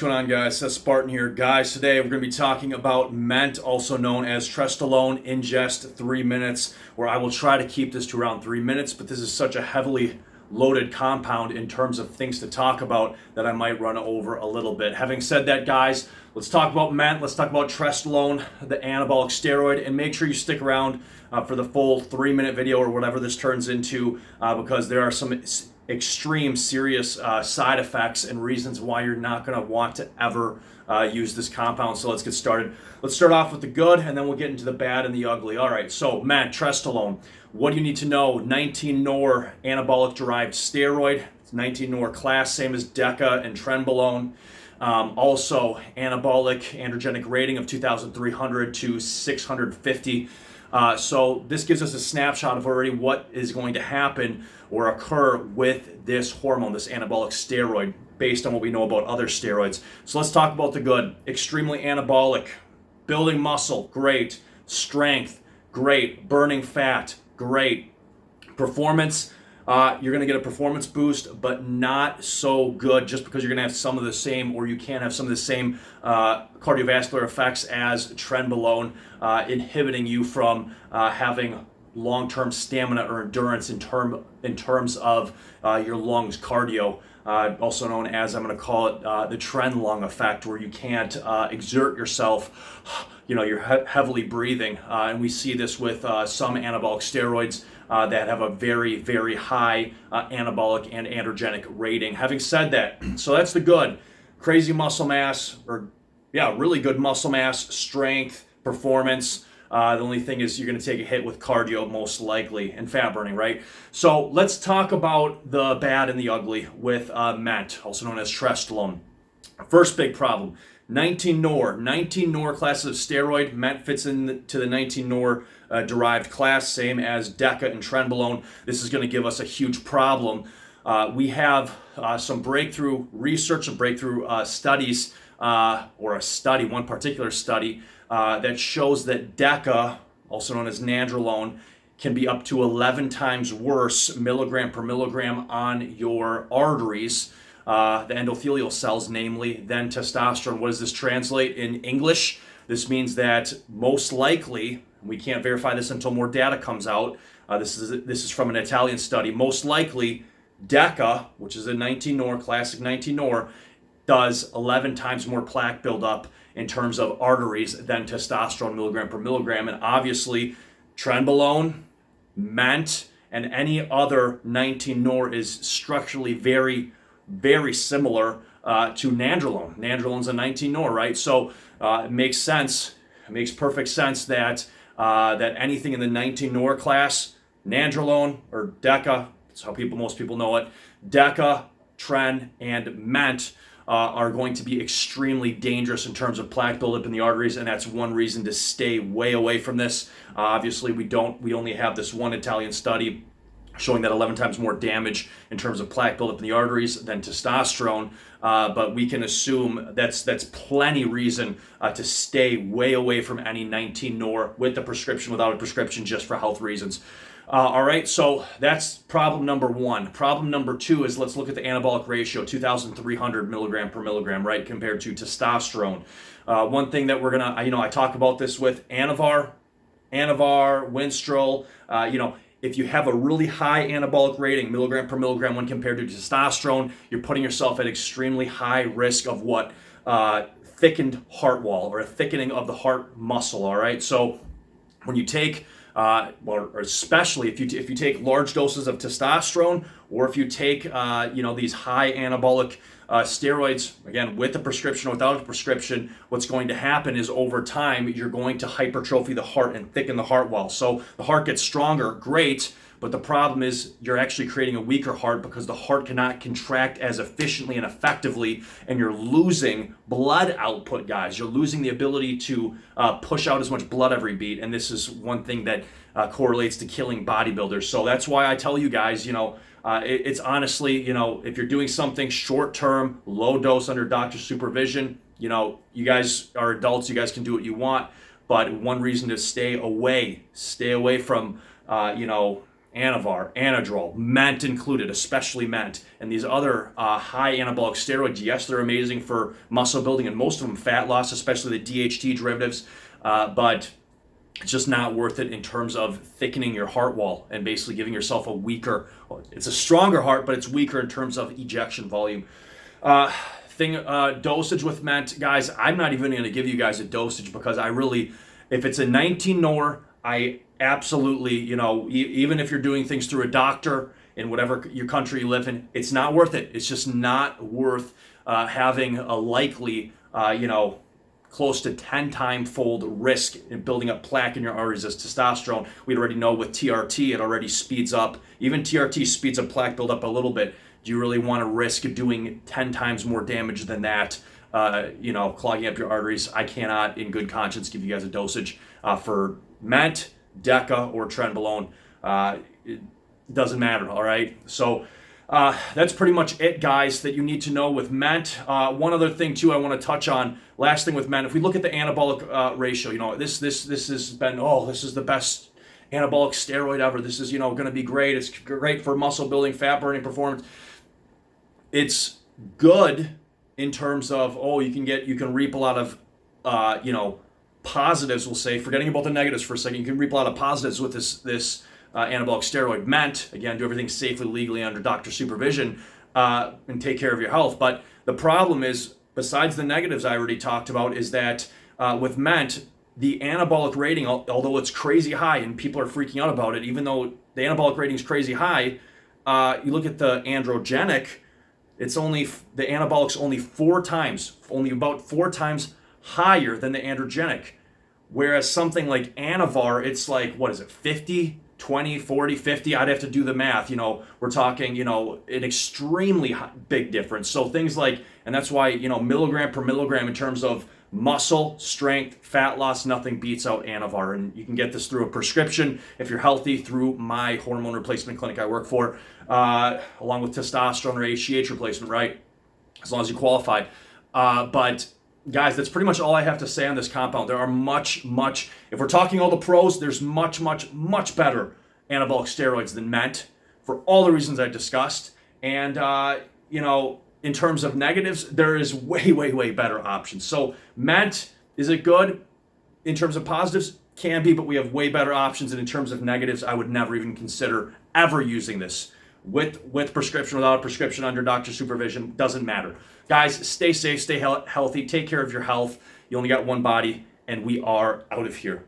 going on, guys? Seth Spartan here. Guys, today we're going to be talking about MENT, also known as Trestolone, in just 3 minutes, where I will try to keep this to around 3 minutes, but this is such a heavily loaded compound in terms of things to talk about that I might run over a little bit. Having said that, guys, let's talk about MENT, let's talk about Trestolone, the anabolic steroid, and make sure you stick around for the full 3-minute video or whatever this turns into, because there are some extreme serious side effects and reasons why you're not going to want to ever use this compound. So let's get started. Let's start off with the good, and then we'll get into the bad and the ugly. All right, so MENT, Trestolone. What do you need to know? 19-nor anabolic derived steroid. It's 19-nor class, same as DECA and Trenbolone. Also, anabolic androgenic rating of 2,300 to 650. So this gives us a snapshot of already what is going to happen or occur with this hormone, this anabolic steroid, based on what we know about other steroids. So let's talk about the good. Extremely anabolic, building muscle, great. Strength, great. Burning fat, great. Performance, you're going to get a performance boost, but not so good just because you're going to have some of the same, or you can have some of the same cardiovascular effects as Trenbolone, inhibiting you from having long-term stamina or endurance in terms of your lungs cardio, also known as, I'm going to call it the Tren lung effect, where you can't exert yourself. You're heavily breathing, and we see this with some anabolic steroids that have a very, very high anabolic and androgenic rating. Having said that, so that's the good. Crazy muscle mass, really good muscle mass, strength, performance. The only thing is you're going to take a hit with cardio most likely and fat burning, right? So let's talk about the bad and the ugly with MENT, also known as Trestolone. First big problem, 19-nor classes of steroid. MENT fits into the 19-nor derived class, same as DECA and Trenbolone. This is going to give us a huge problem. We have some breakthrough research and breakthrough studies, one particular study, that shows that DECA, also known as nandrolone, can be up to 11 times worse milligram per milligram on your arteries, the endothelial cells, namely, than testosterone. What does this translate in English? This means that most likely, we can't verify this until more data comes out, this is from an Italian study, most likely DECA, which is a 19-nor, classic 19-nor, does 11 times more plaque buildup in terms of arteries than testosterone milligram per milligram. And obviously, Trenbolone, MENT, and any other 19-nor is structurally very, very similar to nandrolone. Nandrolone's a 19-nor, right? So it makes sense. It makes perfect sense that anything in the 19-nor class, nandrolone or DECA, that's how most people know it, DECA, Tren, and MENT are going to be extremely dangerous in terms of plaque buildup in the arteries, and that's one reason to stay way away from this. Obviously, we only have this one Italian study showing that 11 times more damage in terms of plaque buildup in the arteries than testosterone, but we can assume that's plenty reason to stay way away from any 19-nor with a prescription, without a prescription, just for health reasons. All right, so that's problem number one. Problem number two is, let's look at the anabolic ratio, 2,300 milligram per milligram, right, compared to testosterone. One thing that we're gonna, I talk about this with Anavar, Winstrol, if you have a really high anabolic rating, milligram per milligram when compared to testosterone, you're putting yourself at extremely high risk of what? Thickened heart wall, or a thickening of the heart muscle, all right? So when you take or especially if you take large doses of testosterone, or if you take these high anabolic steroids, again, with a prescription or without a prescription, what's going to happen is, over time, you're going to hypertrophy the heart and thicken the heart wall. So the heart gets stronger, great, but the problem is you're actually creating a weaker heart, because the heart cannot contract as efficiently and effectively, and you're losing blood output, guys. You're losing the ability to push out as much blood every beat, and this is one thing that correlates to killing bodybuilders. So that's why I tell you guys, it's honestly, if you're doing something short-term, low dose under doctor's supervision, you guys are adults, you guys can do what you want, but one reason to stay away from, Anavar, Anadrol, MENT included, especially MENT, and these other high anabolic steroids. Yes, they're amazing for muscle building and most of them fat loss, especially the DHT derivatives, but it's just not worth it in terms of thickening your heart wall and basically giving yourself a weaker, well, it's a stronger heart, but it's weaker in terms of ejection volume. Dosage with MENT, guys, I'm not even going to give you guys a dosage because I really, if it's a 19 nor, I absolutely, even if you're doing things through a doctor in whatever your country you live in, it's not worth it. It's just not worth having a likely, close to 10-time fold risk in building up plaque in your arteries as testosterone. We already know with TRT, it already speeds up. Even TRT speeds up plaque buildup a little bit. Do you really want to risk doing 10 times more damage than that, clogging up your arteries? I cannot, in good conscience, give you guys a dosage for MENT, DECA, or Trestolone. It doesn't matter, all right? So that's pretty much it, guys, that you need to know with MENT. One other thing, too, I want to touch on. Last thing with MENT, if we look at the anabolic ratio, this has been, this is the best anabolic steroid ever. This is, going to be great. It's great for muscle building, fat burning performance. It's good in terms of, you can reap a lot of, positives, we'll say, forgetting about the negatives for a second. You can reap a lot of positives with this anabolic steroid MENT. Again, do everything safely, legally, under doctor supervision, and take care of your health. But the problem is, besides the negatives I already talked about, is that with MENT, the anabolic rating, although it's crazy high and people are freaking out about it, even though the anabolic rating is crazy high, you look at the androgenic, the anabolic's only about 4 times higher than the androgenic. Whereas something like Anavar, it's like, 50, 20, 40, 50? I'd have to do the math. We're talking, an extremely big difference. So things like, and that's why, milligram per milligram in terms of muscle, strength, fat loss, nothing beats out Anavar. And you can get this through a prescription if you're healthy through my hormone replacement clinic I work for, along with testosterone or HGH replacement, right? As long as you qualify. But guys, that's pretty much all I have to say on this compound. There are much, if we're talking all the pros, there's much better anabolic steroids than MENT for all the reasons I discussed. And, in terms of negatives, there is way better options. So MENT, is it good? In terms of positives, can be, but we have way better options. And in terms of negatives, I would never even consider ever using this with prescription, without a prescription, under doctor supervision. Doesn't matter. Guys, stay safe, stay healthy, take care of your health. You only got one body, and we are out of here.